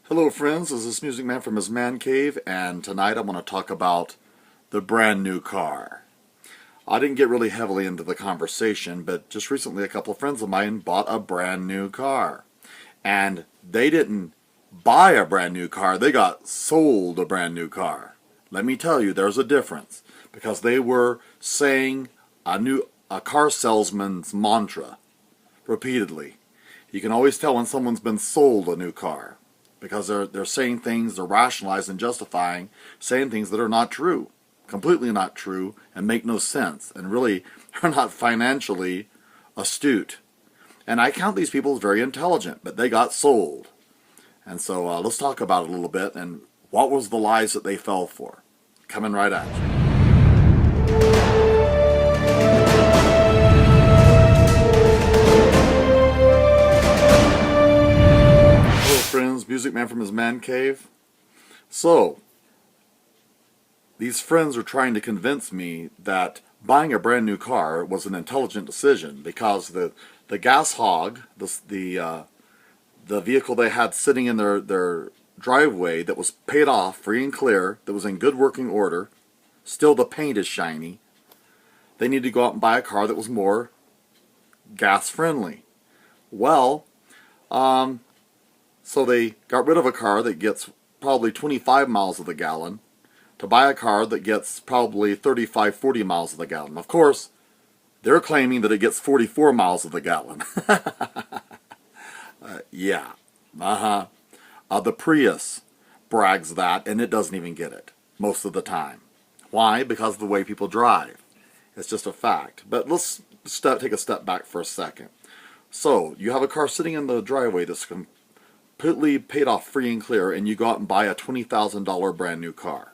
Hello friends, this is Music Man from his man cave, and tonight I'm going to talk about the brand new car. I didn't get really heavily into the conversation, but just recently a couple of friends of mine bought a brand new car. And they didn't buy a brand new car, they got sold a brand new car. Let me tell you, there's a difference, because they were saying a car salesman's mantra repeatedly. You can always tell when someone's been sold a new car, because they're saying things, they're rationalizing and justifying, saying things that are not true, completely not true, and make no sense, and really are not financially astute. And I count these people as very intelligent, but they got sold. And so let's talk about it a little bit, and what was the lies that they fell for. Coming right at you. Friends, Music Man from his man cave. So, these friends are trying to convince me that buying a brand new car was an intelligent decision because the gas hog, the vehicle they had sitting in their driveway that was paid off free and clear, that was in good working order, still the paint is shiny, they need to go out and buy a car that was more gas friendly. Well, so they got rid of a car that gets probably 25 miles of the gallon to buy a car that gets probably 35, 40 miles of the gallon. Of course, they're claiming that it gets 44 miles of the gallon. Yeah. The Prius brags that, and it doesn't even get it most of the time. Why? Because of the way people drive. It's just a fact. But let's take a step back for a second. So, you have a car sitting in the driveway that's completely paid off free and clear, and you go out and buy a $20,000 brand new car.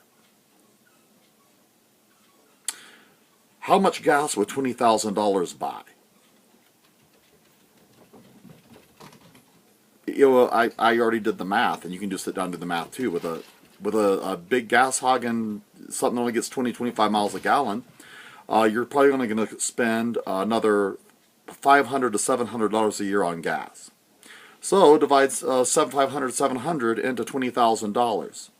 How much gas would $20,000 buy? I already did the math, and you can just sit down and do the math too. With a big gas hog and something that only gets 20-25 miles a gallon, you're probably only going to spend another $500 to $700 a year on gas. So divides 700 into $20,000.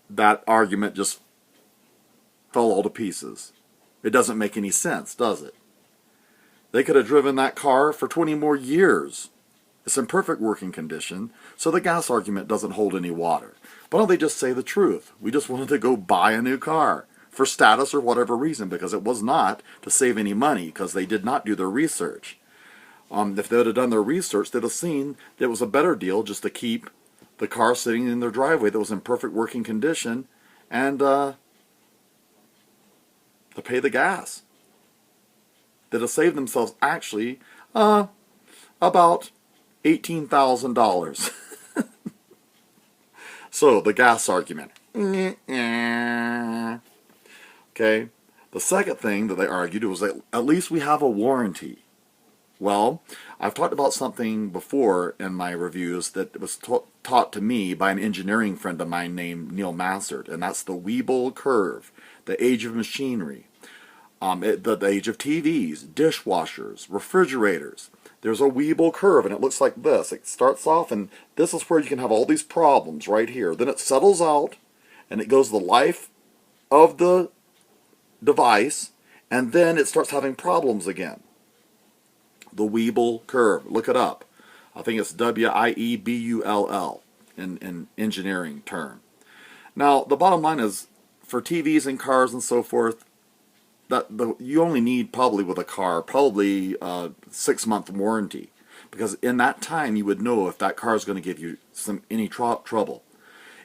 That argument just fell all to pieces. It doesn't make any sense, does it? They could have driven that car for 20 more years. It's in perfect working condition, so the gas argument doesn't hold any water. Why don't they just say the truth? We just wanted to go buy a new car for status or whatever reason, because it was not to save any money, because they did not do their research. If they would have done their research, they'd have seen that it was a better deal just to keep the car sitting in their driveway that was in perfect working condition and to pay the gas. They'd have saved themselves actually about $18,000. So, the gas argument. Okay. The second thing that they argued was that at least we have a warranty. Well, I've talked about something before in my reviews that was taught to me by an engineering friend of mine named Neil Massard, and that's the Weibull curve, the age of machinery, the age of TVs, dishwashers, refrigerators. There's a Weibull curve, and it looks like this. It starts off, and this is where you can have all these problems right here. Then it settles out, and it goes the life of the device, and then it starts having problems again. The Weibull curve. Look it up. I think it's Wiebull in engineering term. Now, the bottom line is, for TVs and cars and so forth, you only need probably with a car, probably a 6-month warranty. Because in that time, you would know if that car is going to give you any trouble.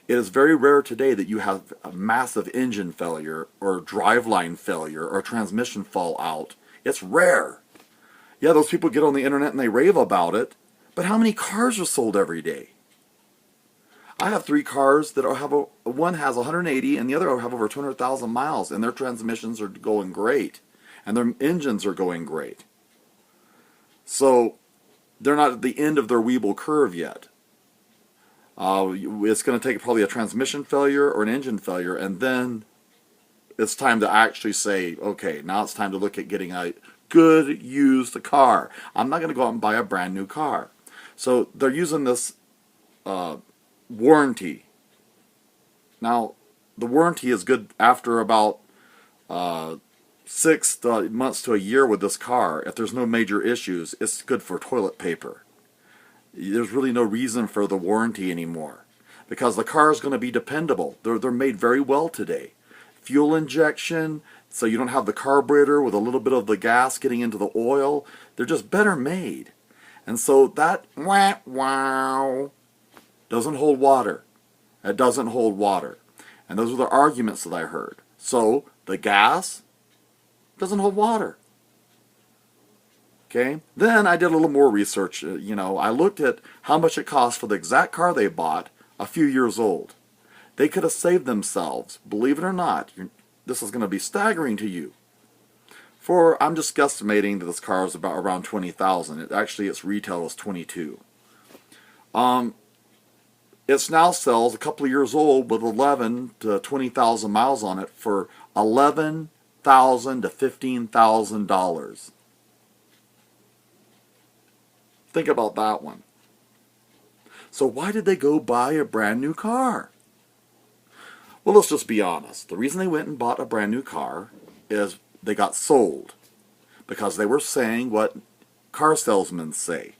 It is very rare today that you have a massive engine failure, or driveline failure, or transmission fallout. It's rare. Yeah, those people get on the internet and they rave about it, but how many cars are sold every day? I have 3 cars that one has 180 and the other have over 200,000 miles, and their transmissions are going great, and their engines are going great. So they're not at the end of their Weibull curve yet. It's going to take probably a transmission failure or an engine failure, and then it's time to actually say, okay, now it's time to look at getting a good used car. I'm not going to go out and buy a brand new car. So they're using this warranty. Now, the warranty is good after about 6 months to a year with this car. If there's no major issues, it's good for toilet paper. There's really no reason for the warranty anymore because the car is going to be dependable. They're made very well today. Fuel injection, so you don't have the carburetor with a little bit of the gas getting into the oil. They're just better made. And so that wow doesn't hold water. It doesn't hold water. And those are the arguments that I heard. So the gas doesn't hold water. Okay? Then I did a little more research. I looked at how much it cost for the exact car they bought a few years old. They could have saved themselves, believe it or not. This is going to be staggering to you. I'm just guesstimating that this car is about around $20,000. Actually, its retail is $22,000. It now sells a couple of years old with 11 to 20,000 miles on it for $11,000 to $15,000. Think about that one. So why did they go buy a brand new car? Well, let's just be honest. The reason they went and bought a brand new car is they got sold because they were saying what car salesmen say.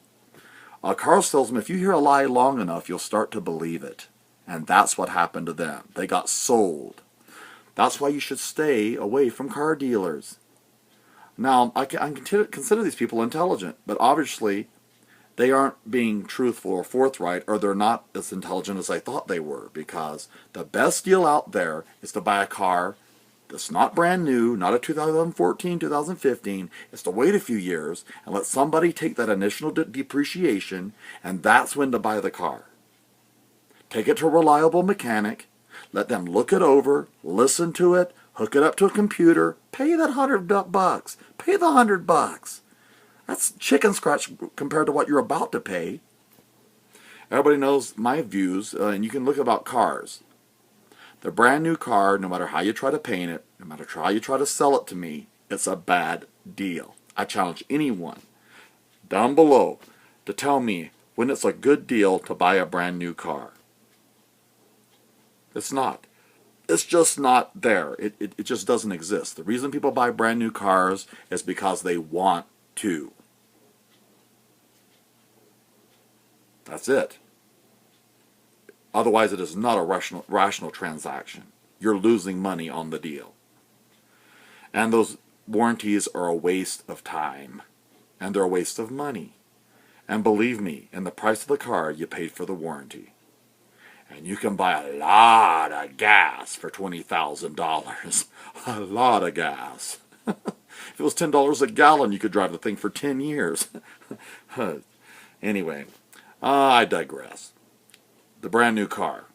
A car salesman, if you hear a lie long enough, you'll start to believe it. And that's what happened to them. They got sold. That's why you should stay away from car dealers. Now, I consider these people intelligent, but obviously they aren't being truthful or forthright, or they're not as intelligent as I thought they were, because the best deal out there is to buy a car that's not brand new, not a 2014, 2015. It's to wait a few years and let somebody take that initial depreciation, and that's when to buy the car. Take it to a reliable mechanic, let them look it over, listen to it, hook it up to a computer, pay that $100. Pay the $100. That's chicken scratch compared to what you're about to pay. Everybody knows my views, and you can look about cars. The brand new car, no matter how you try to paint it, no matter how you try to sell it to me, it's a bad deal. I challenge anyone down below to tell me when it's a good deal to buy a brand new car. It's not. It's just not there. It just doesn't exist. The reason people buy brand new cars is because they want to. That's it. Otherwise, it is not a rational transaction. You're losing money on the deal. And those warranties are a waste of time. And they're a waste of money. And believe me, in the price of the car, you paid for the warranty. And you can buy a lot of gas for $20,000. A lot of gas. If it was $10 a gallon, you could drive the thing for 10 years. Anyway, I digress. The brand new car.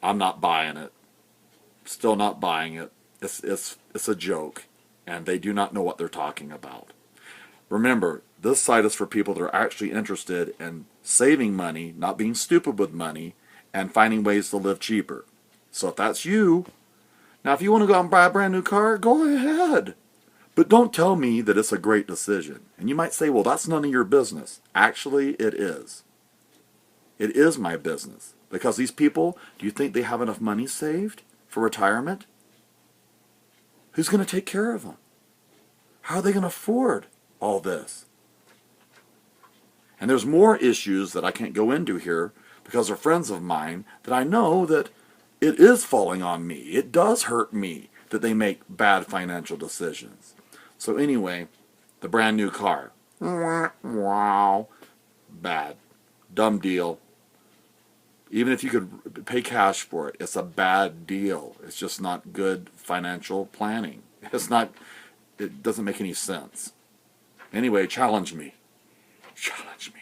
I'm not buying it. Still not buying it. It's a joke. And they do not know what they're talking about. Remember, this site is for people that are actually interested in saving money, not being stupid with money, and finding ways to live cheaper. So if that's you, now if you want to go out and buy a brand new car, go ahead. But don't tell me that it's a great decision. And you might say, well, that's none of your business. Actually, it is. It is my business. Because these people, do you think they have enough money saved for retirement? Who's going to take care of them? How are they going to afford all this? And there's more issues that I can't go into here because they're friends of mine that I know that it is falling on me. It does hurt me that they make bad financial decisions. So anyway, the brand new car. Wow. Bad. Dumb deal. Even if you could pay cash for it, it's a bad deal. It's just not good financial planning. It doesn't make any sense. Anyway, challenge me. Challenge me.